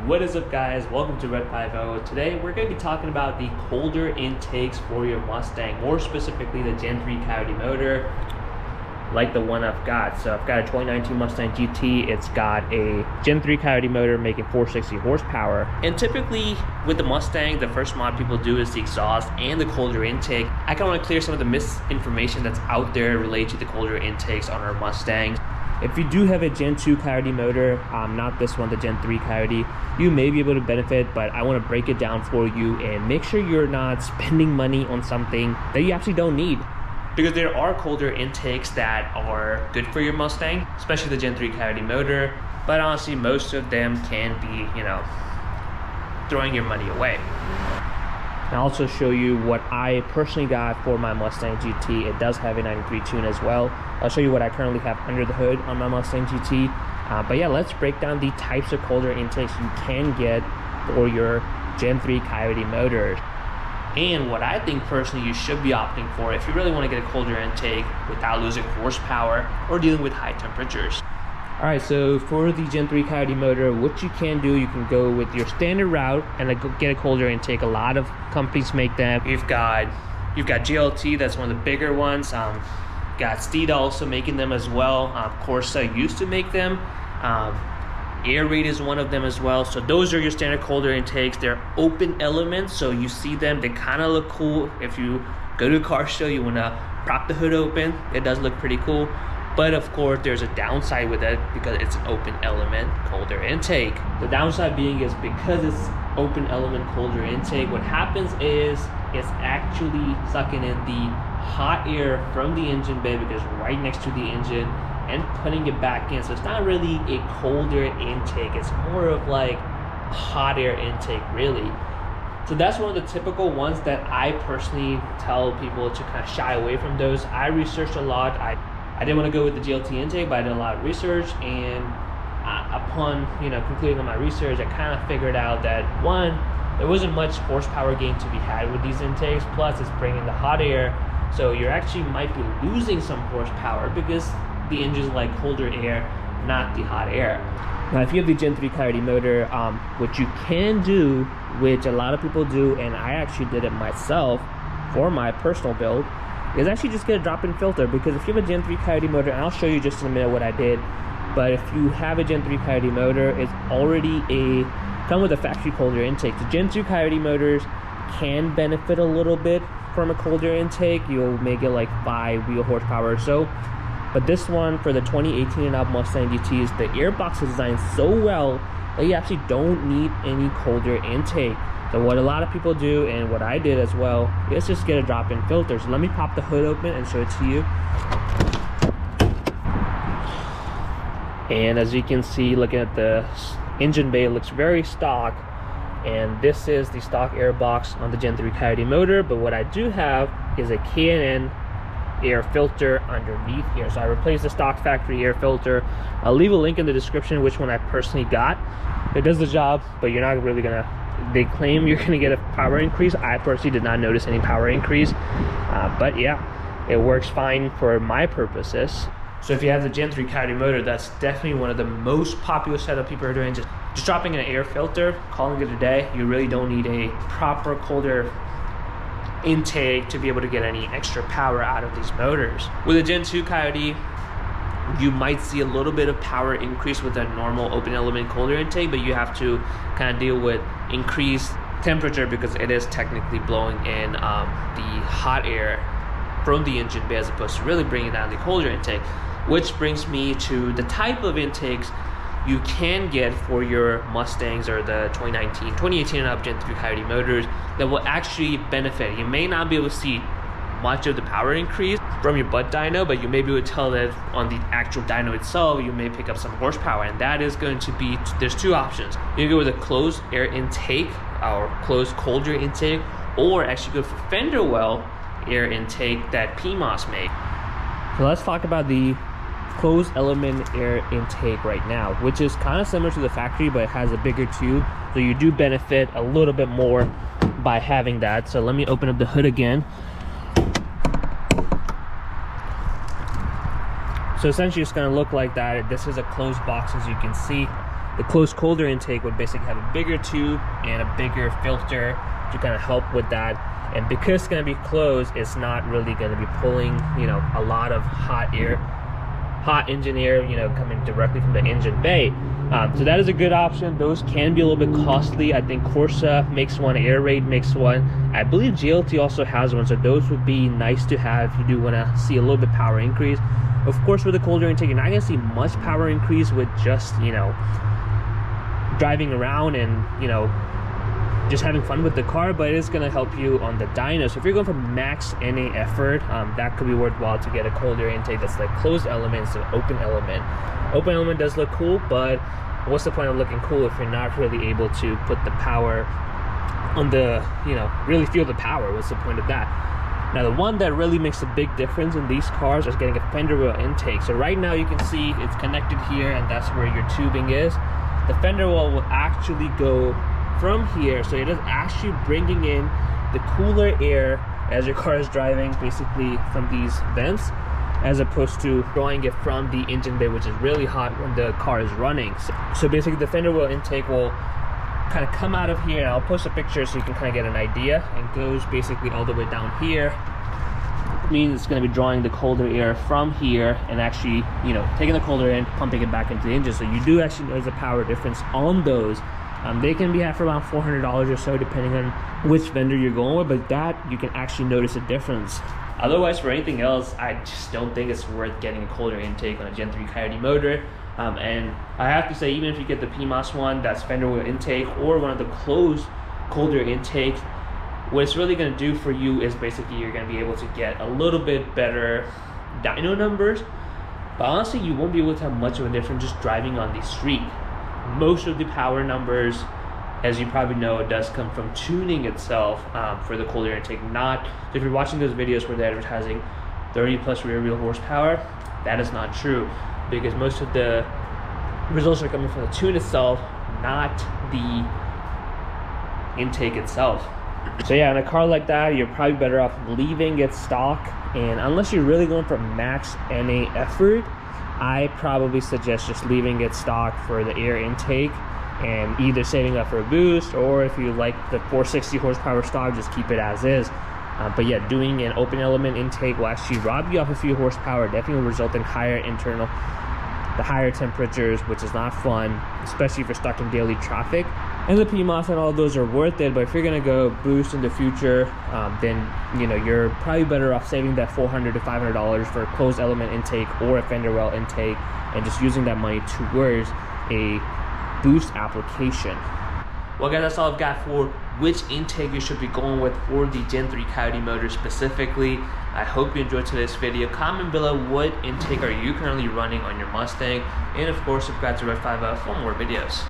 What is up, guys? Welcome to Red 50. Today we're going to be talking about the colder intakes for your Mustang, more specifically the Gen 3 Coyote motor, like the one I've got. So I've got a 2019 Mustang GT. It's got a Gen 3 Coyote motor making 460 horsepower. And typically with the Mustang, the first mod people do is the exhaust and the colder intake. I kind of want to clear some of the misinformation that's out there related to the colder intakes on our Mustangs. If you do have a Gen 2 Coyote motor, not this one, the Gen 3 Coyote, you may be able to benefit, but I want to break it down for you and make sure you're not spending money on something that you actually don't need. Because there are colder intakes that are good for your Mustang, especially the Gen 3 Coyote motor, but honestly, most of them can be, throwing your money away. I'll also show you what I personally got for my Mustang GT. It does have a 93 tune as well. I'll show you what I currently have under the hood on my Mustang GT. But yeah, let's break down the types of colder intakes you can get for your Gen 3 Coyote motors. And what I think personally you should be opting for if you really want to get a colder intake without losing horsepower or dealing with high temperatures. Alright, so for the Gen 3 Coyote motor, what you can do, you can go with your standard route and get a colder intake. A lot of companies make them. You've got GLT, that's one of the bigger ones. Got Steed also making them as well. Corsa used to make them. Air Raid is one of them as well. So those are your standard colder intakes. They're open elements, so you see them, they kind of look cool. If you go to a car show, you want to prop the hood open, it does look pretty cool. But of course, there's a downside with it because it's an open element colder intake. The downside being is because it's open element colder intake, what happens is it's actually sucking in the hot air from the engine bay because it's right next to the engine and putting it back in. So it's not really a colder intake. It's more of like hot air intake, really. So that's one of the typical ones that I personally tell people to kind of shy away from those. I researched a lot. I didn't want to go with the GLT intake, but I did a lot of research, and upon concluding on my research, I kind of figured out that one, there wasn't much horsepower gain to be had with these intakes. Plus, it's bringing the hot air, so you actually might be losing some horsepower because the engine's like colder air, not the hot air. Now, if you have the Gen 3 Coyote motor, what you can do, which a lot of people do, and I actually did it myself for my personal build, is actually just get a drop-in filter. Because if you have a Gen 3 Coyote motor, and I'll show you just in a minute what I did, but if you have a Gen 3 Coyote motor, it's already come with a factory colder intake. The Gen 2 Coyote motors can benefit a little bit from a colder intake. You may get like 5 wheel horsepower or so. But this one, for the 2018 and up Mustang GTs, the airbox is designed so well that you actually don't need any colder intake. So what a lot of people do, and what I did as well, is just get a drop-in filter. So let me pop the hood open and show it to you. And as you can see, looking at the engine bay, it looks very stock. And this is the stock airbox on the Gen 3 Coyote motor. But what I do have is a K&N air filter underneath here. So I replaced the stock factory air filter. I'll leave a link in the description which one I personally got. It does the job, but you're not really gonna, they claim you're gonna get a power increase. I personally did not notice any power increase, but yeah, it works fine for my purposes. So if you have the Gen 3 Coyote motor, that's definitely one of the most popular setup people are doing. Just dropping in an air filter, calling it a day. You really don't need a proper colder intake to be able to get any extra power out of these motors. With a Gen 2 Coyote, you might see a little bit of power increase with a normal open element colder intake, but you have to kind of deal with increased temperature because it is technically blowing in the hot air from the engine bay as opposed to really bringing down the colder intake. Which brings me to the type of intakes you can get for your Mustangs or the 2018 and up Gen 3 Coyote motors that will actually benefit. You may not be able to see much of the power increase from your butt dyno, but you may be able to tell that on the actual dyno itself, you may pick up some horsepower, and that is going to be, there's two options. You can go with a closed air intake or closed colder intake, or actually go for Fender well air intake that PMAS make. So let's talk about the closed element air intake right now, which is kind of similar to the factory, but it has a bigger tube, so you do benefit a little bit more by having that. So let me open up the hood again. So essentially it's going to look like that. This is a closed box, as you can see. The closed colder intake would basically have a bigger tube and a bigger filter to kind of help with that. And because it's going to be closed, it's not really going to be pulling, you know, a lot of hot engine air, you know, coming directly from the engine bay. So that is a good option. Those can be a little bit costly. I think Corsa makes one, Air Raid makes one. I believe GLT also has one, so those would be nice to have if you do want to see a little bit power increase. Of course, with the colder intake, you're not going to see much power increase with just, you know, driving around and, you know, just having fun with the car, but it is going to help you on the dyno. So if you're going for max NA effort, that could be worthwhile to get a colder intake that's like closed element instead of open element. Open element does look cool, but what's the point of looking cool if you're not really able to put the power on the, you know, really feel the power? What's the point of that? Now, the one that really makes a big difference in these cars is getting a Fender wheel intake. So right now you can see it's connected here, and that's where your tubing is. The Fender wheel will actually go from here, so it is actually bringing in the cooler air as your car is driving, basically from these vents, as opposed to drawing it from the engine bay, which is really hot when the car is running. So basically the Fender wheel intake will kind of come out of here, and I'll post a picture so you can kind of get an idea, and goes basically all the way down here. It means it's going to be drawing the colder air from here and actually, you know, taking the colder air and pumping it back into the engine. So you do actually notice a power difference on those. They can be for around $400 or so, depending on which vendor you're going with, but that you can actually notice a difference. Otherwise, for anything else, I just don't think it's worth getting a colder intake on a Gen 3 Coyote motor. And I have to say, even if you get the PMAS one, that's Fender wheel intake, or one of the closed colder intake, what it's really going to do for you is basically you're going to be able to get a little bit better dyno numbers, but honestly, you won't be able to have much of a difference just driving on the street. Most of the power numbers, as you probably know, it does come from tuning itself for the colder intake. Not, so if you're watching those videos where they're advertising 30 plus rear wheel horsepower, that is not true, because most of the results are coming from the tune itself, not the intake itself. So yeah, in a car like that, you're probably better off leaving it stock, and unless you're really going for max NA effort, I probably suggest just leaving it stock for the air intake and either saving up for a boost, or if you like the 460 horsepower stock, just keep it as is. But yeah, doing an open element intake will actually rob you off a few horsepower, definitely will result in higher internal, the higher temperatures, which is not fun, especially if you're stuck in daily traffic. And the PMAS and all those are worth it, but if you're gonna go boost in the future, then you know, you're probably better off saving that $400 to $500 for a closed element intake or a Fender well intake, and just using that money towards a boost application. Well guys, that's all I've got for which intake you should be going with for the Gen 3 Coyote motor specifically. I hope you enjoyed today's video. Comment below what intake are you currently running on your Mustang, and of course subscribe to Red 50 for more videos.